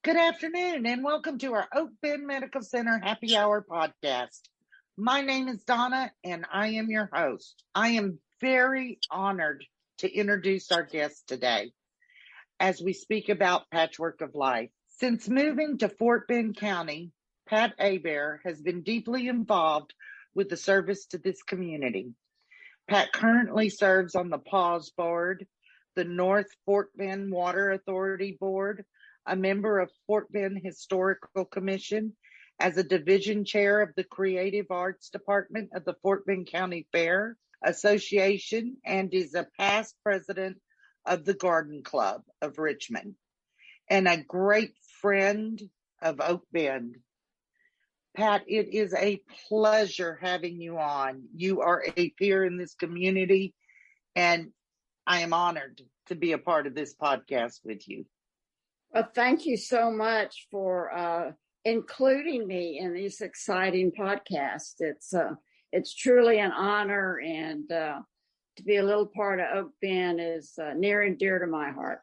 Good afternoon and welcome to our Oak Bend Medical Center Happy Hour podcast. My name is Donna and I am your host. I am very honored to introduce our guest today as we speak about Patchwork of Life. Since moving to Fort Bend County, Pat Hebert has been deeply involved with the service to this community. Pat currently serves on the PAWS Board, the North Fort Bend Water Authority Board, a member of Fort Bend Historical Commission, as a division chair of the Creative Arts Department of the Fort Bend County Fair Association, and is a past president of the Garden Club of Richmond, and a great friend of Oak Bend. Pat, it is a pleasure having you on. You are a peer in this community, and I am honored to be a part of this podcast with you. Well, thank you so much for including me in this exciting podcast. It's truly an honor, and to be a little part of Oak Bend is near and dear to my heart.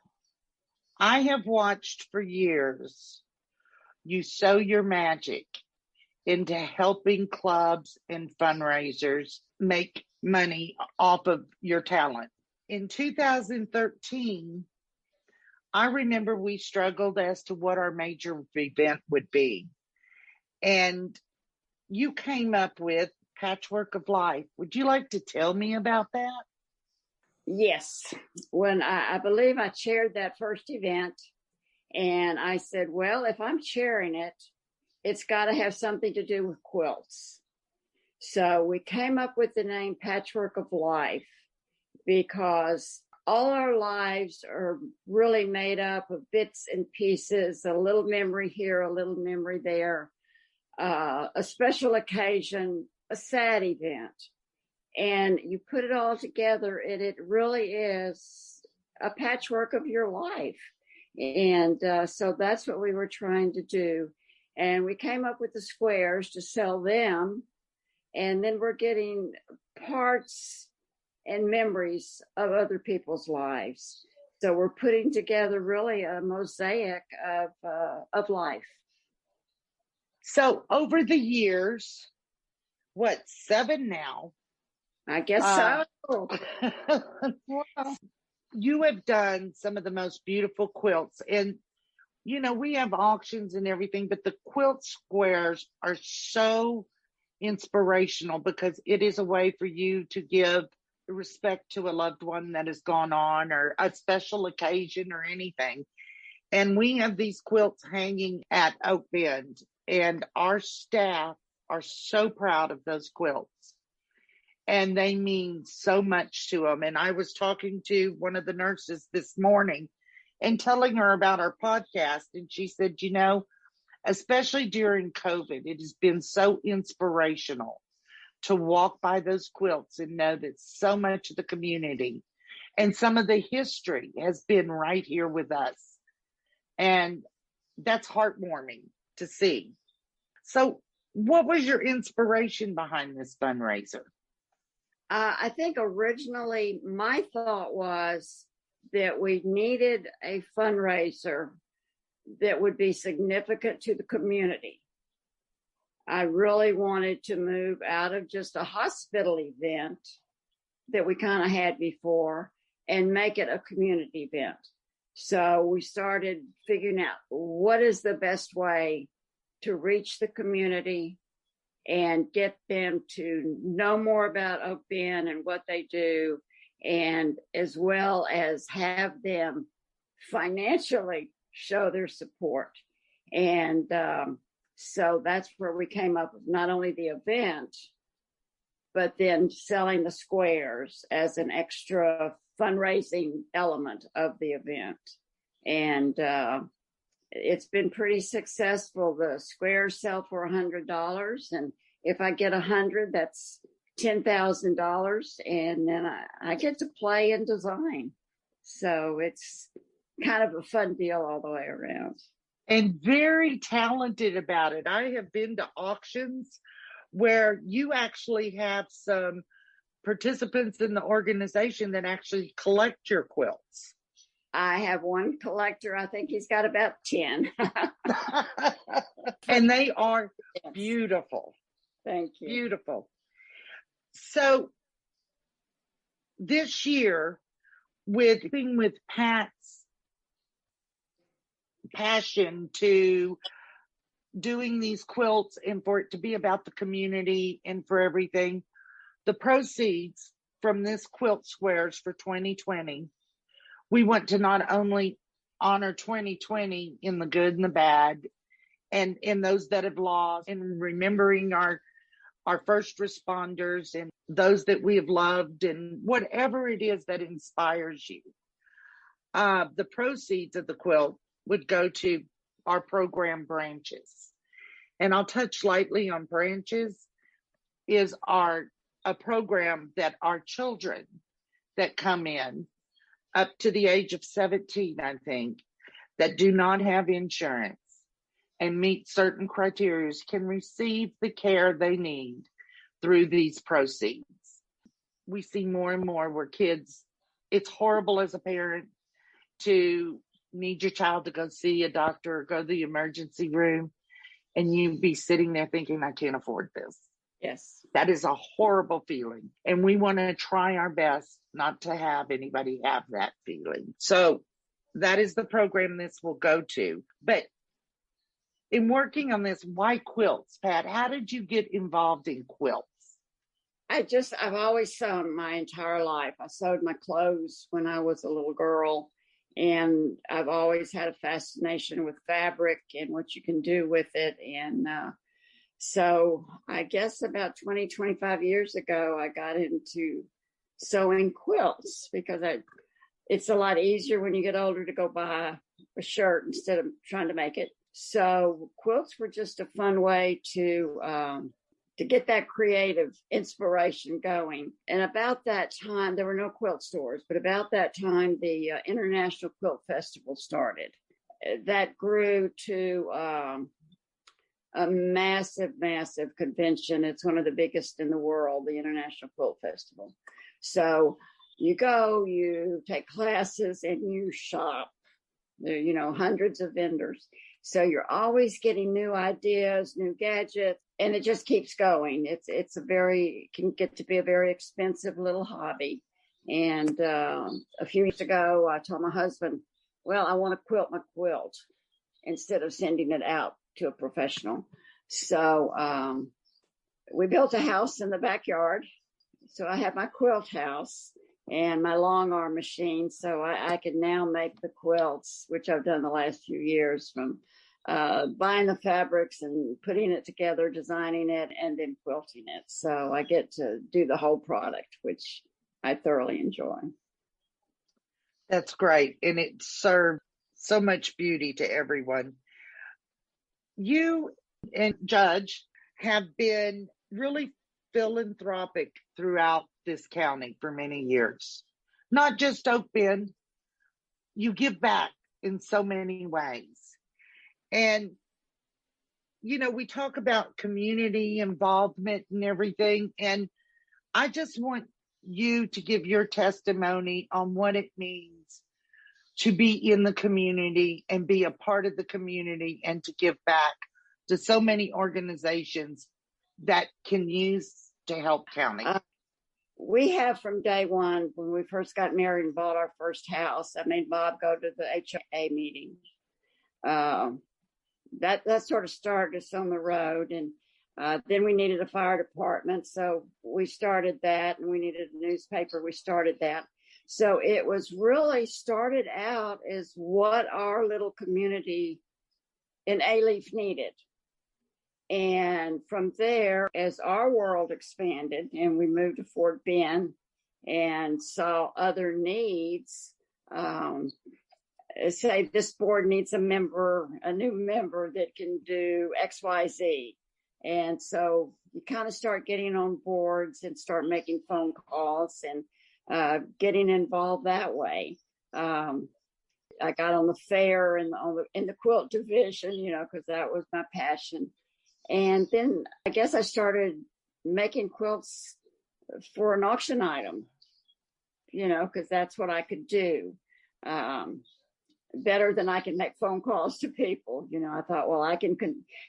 I have watched for years you sow your magic into helping clubs and fundraisers make money off of your talent. In 2013, I remember we struggled as to what our major event would be. And you came up with Patchwork of Life. Would you like to tell me about that? Yes. When I believe I chaired that first event, and I said, well, if I'm chairing it, it's got to have something to do with quilts. So we came up with the name Patchwork of Life because all our lives are really made up of bits and pieces, a little memory here, a little memory there, a special occasion, a sad event. And you put it all together, and it really is a patchwork of your life. And so that's what we were trying to do. And we came up with the squares to sell them. And then we're getting parts and memories of other people's lives. So we're putting together really a mosaic of life. So over the years, 7 now? I guess so. You have done some of the most beautiful quilts. And, you know, we have auctions and everything, but the quilt squares are so inspirational because it is a way for you to give respect to a loved one that has gone on, or a special occasion or anything. And we have these quilts hanging at Oak Bend, and our staff are so proud of those quilts, and they mean so much to them. And I was talking to one of the nurses this morning and telling her about our podcast, and she said, you know, especially during COVID, it has been so inspirational to walk by those quilts and know that so much of the community and some of the history has been right here with us. And that's heartwarming to see. So what was your inspiration behind this fundraiser? I think originally my thought was that we needed a fundraiser that would be significant to the community. I really wanted to move out of just a hospital event that we kind of had before and make it a community event. So we started figuring out what is the best way to reach the community and get them to know more about Oak Bend and what they do, and as well as have them financially show their support. And so that's where we came up with not only the event, but then selling the squares as an extra fundraising element of the event. And it's been pretty successful. The squares sell for $100. And if I get 100, that's $10,000. And then I get to play and design. So it's kind of a fun deal all the way around. And very talented about it. I have been to auctions where you actually have some participants in the organization that actually collect your quilts. I have one collector. I think he's got about 10. And they are Yes. beautiful. Thank you. Beautiful. So this year, with Pat's passion to doing these quilts and for it to be about the community and for everything, the proceeds from this quilt squares for 2020, we want to not only honor 2020 in the good and the bad and in those that have lost, and remembering our first responders and those that we have loved, and whatever it is that inspires you. The proceeds of the quilt would go to our program Branches. And I'll touch lightly on Branches is a program that our children that come in up to the age of 17, I think, that do not have insurance and meet certain criteria can receive the care they need through these proceeds. We see more and more where kids, it's horrible as a parent to need your child to go see a doctor or go to the emergency room and you be sitting there thinking, I can't afford this. Yes. That is a horrible feeling. And we want to try our best not to have anybody have that feeling. So that is the program this will go to. But in working on this, why quilts, Pat? How did you get involved in quilts? I've always sewn my entire life. I sewed my clothes when I was a little girl, and I've always had a fascination with fabric and what you can do with it. And so I guess about 20, 25 years ago, I got into sewing quilts because it's a lot easier when you get older to go buy a shirt instead of trying to make it. So quilts were just a fun way to get that creative inspiration going. And about that time, there were no quilt stores, but about that time, the International Quilt Festival started. That grew to a massive, massive convention. It's one of the biggest in the world, the International Quilt Festival. So you go, you take classes, and you shop. There are, hundreds of vendors. So you're always getting new ideas, new gadgets, and it just keeps going. Can get to be a very expensive little hobby. And a few years ago, I told my husband, well, I want to quilt my quilt instead of sending it out to a professional. So we built a house in the backyard. So I have my quilt house and my long arm machine. So I can now make the quilts, which I've done the last few years, from buying the fabrics and putting it together, designing it, and then quilting it. So I get to do the whole product, which I thoroughly enjoy. That's great. And it serves so much beauty to everyone. You and Judge have been really philanthropic throughout this county for many years. Not just Oak Bend, you give back in so many ways. And, we talk about community involvement and everything. And I just want you to give your testimony on what it means to be in the community and be a part of the community and to give back to so many organizations that can use to help county. We have from day one, when we first got married and bought our first house, I made Bob go to the HOA meeting. That sort of started us on the road. And then we needed a fire department. So we started that, and we needed a newspaper. We started that. So it was really started out as what our little community in A-Leaf needed. And from there, as our world expanded and we moved to Fort Bend and saw other needs, say this board needs a new member that can do XYZ. And so you kind of start getting on boards and start making phone calls and getting involved that way. I got on the fair and in the quilt division, because that was my passion. And then I guess I started making quilts for an auction item, because that's what I could do. better than I can make phone calls to people. I thought, well,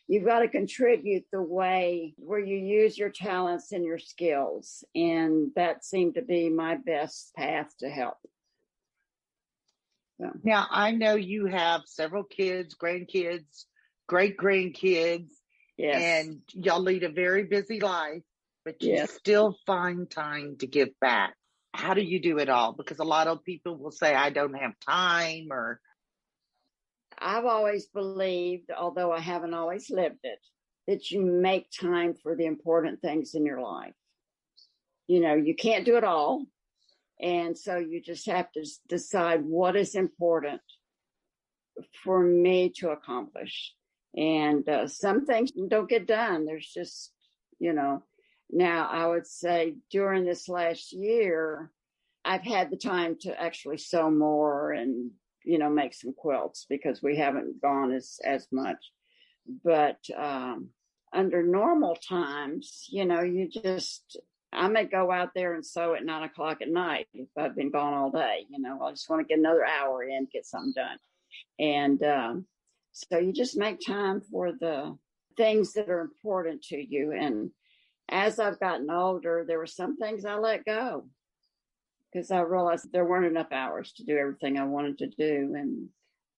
you've got to contribute the way where you use your talents and your skills. And that seemed to be my best path to help. So. Now, I know you have several kids, grandkids, great grandkids, yes, and y'all lead a very busy life, but you yes. still find time to give back. How do you do it all? Because a lot of people will say, I don't have time, or I've always believed, although I haven't always lived it, that you make time for the important things in your life. You can't do it all. And so you just have to decide what is important for me to accomplish. And some things don't get done. There's just, now I would say during this last year, I've had the time to actually sew more and make some quilts because we haven't gone as much. But under normal times, I may go out there and sew at 9 o'clock at night if I've been gone all day. I just want to get another hour in, get something done. And so you just make time for the things that are important to you. And as I've gotten older, there were some things I let go, because I realized there weren't enough hours to do everything I wanted to do. And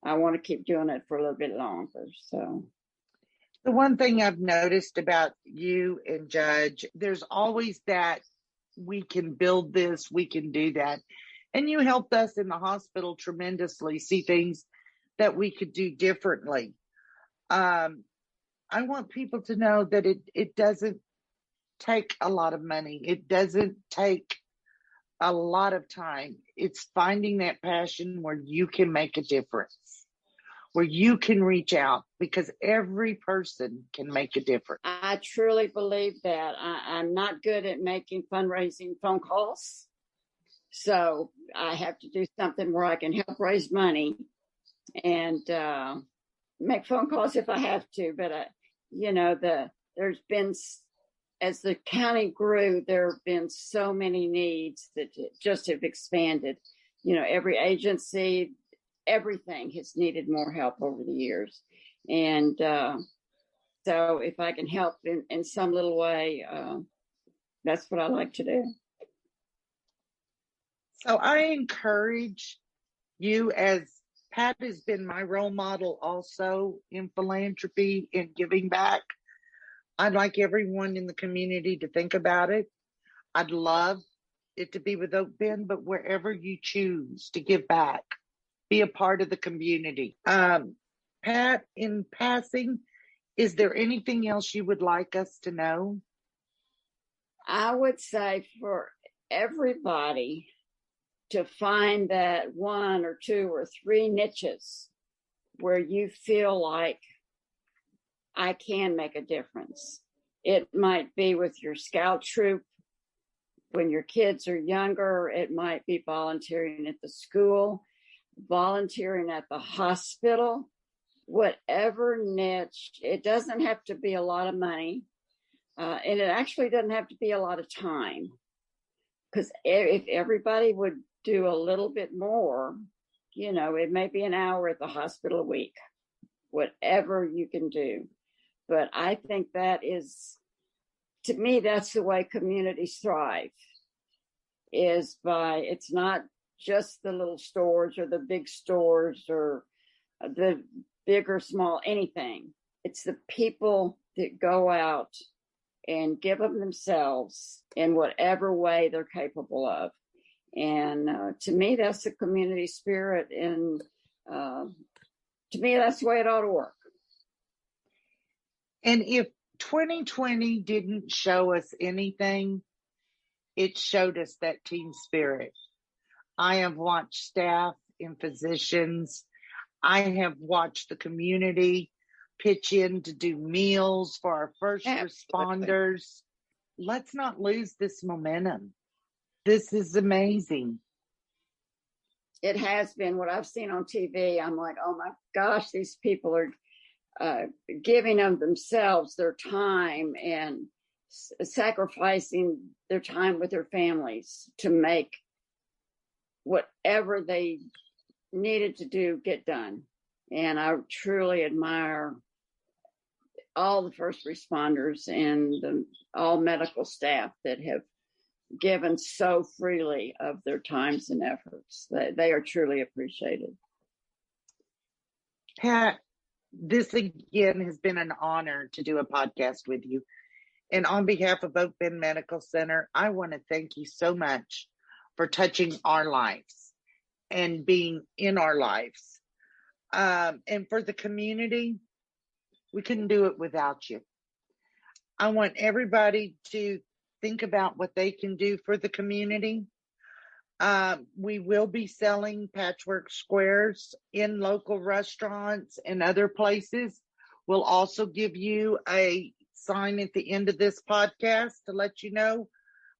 I want to keep doing it for a little bit longer. So the one thing I've noticed about you and Judge, there's always that we can build this, we can do that. And you helped us in the hospital tremendously see things that we could do differently. I want people to know that it doesn't take a lot of money. It doesn't take a lot of time. It's finding that passion where you can make a difference, where you can reach out, because every person can make a difference. I truly believe that. I'm not good at making fundraising phone calls. So I have to do something where I can help raise money and make phone calls if I have to. But, there's been, as the county grew, there have been so many needs that just have expanded. Every agency, everything has needed more help over the years. And so if I can help in some little way, that's what I like to do. So I encourage you, as Pat has been my role model also in philanthropy and giving back. I'd like everyone in the community to think about it. I'd love it to be with Oak Bend, but wherever you choose to give back, be a part of the community. Pat, in passing, is there anything else you would like us to know? I would say for everybody to find that 1 or 2 or 3 niches where you feel like I can make a difference. It might be with your scout troop when your kids are younger. It might be volunteering at the school, volunteering at the hospital, whatever niche. It doesn't have to be a lot of money. And it actually doesn't have to be a lot of time. Because if everybody would do a little bit more, it may be an hour at the hospital a week, whatever you can do. But I think that is, to me, that's the way communities thrive, is by, it's not just the little stores or the big stores or the big or small, anything. It's the people that go out and give of themselves in whatever way they're capable of. And to me, that's the community spirit. And to me, that's the way it ought to work. And if 2020 didn't show us anything, it showed us that team spirit. I have watched staff and physicians. I have watched the community pitch in to do meals for our first responders. Let's not lose this momentum. This is amazing. It has been. What I've seen on TV, I'm like, oh my gosh, these people are giving of themselves, their time, and sacrificing their time with their families to make whatever they needed to get done. And I truly admire all the first responders and all medical staff that have given so freely of their times and efforts. They are truly appreciated. Pat, this again has been an honor to do a podcast with you. And on behalf of Oak Bend Medical Center, I want to thank you so much for touching our lives and being in our lives. And for the community, we couldn't do it without you. I want everybody to think about what they can do for the community. We will be selling patchwork squares in local restaurants and other places. We'll also give you a sign at the end of this podcast to let you know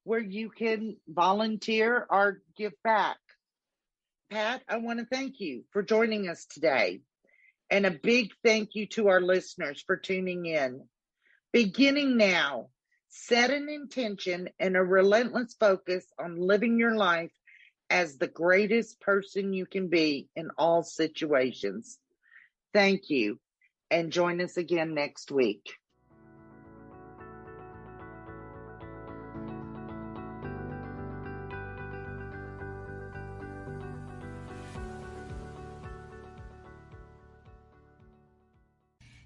where you can volunteer or give back. Pat, I want to thank you for joining us today. And a big thank you to our listeners for tuning in. Beginning now, set an intention and a relentless focus on living your life as the greatest person you can be in all situations. Thank you, and join us again next week.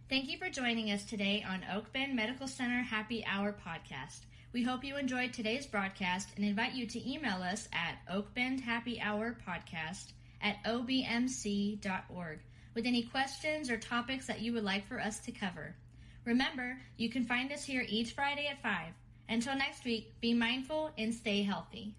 Thank you for joining us today on Oak Bend Medical Center Happy Hour podcast. We hope you enjoyed today's broadcast and invite you to email us at oakbendhappyhourpodcast@obmc.org with any questions or topics that you would like for us to cover. Remember, you can find us here each Friday at 5. Until next week, be mindful and stay healthy.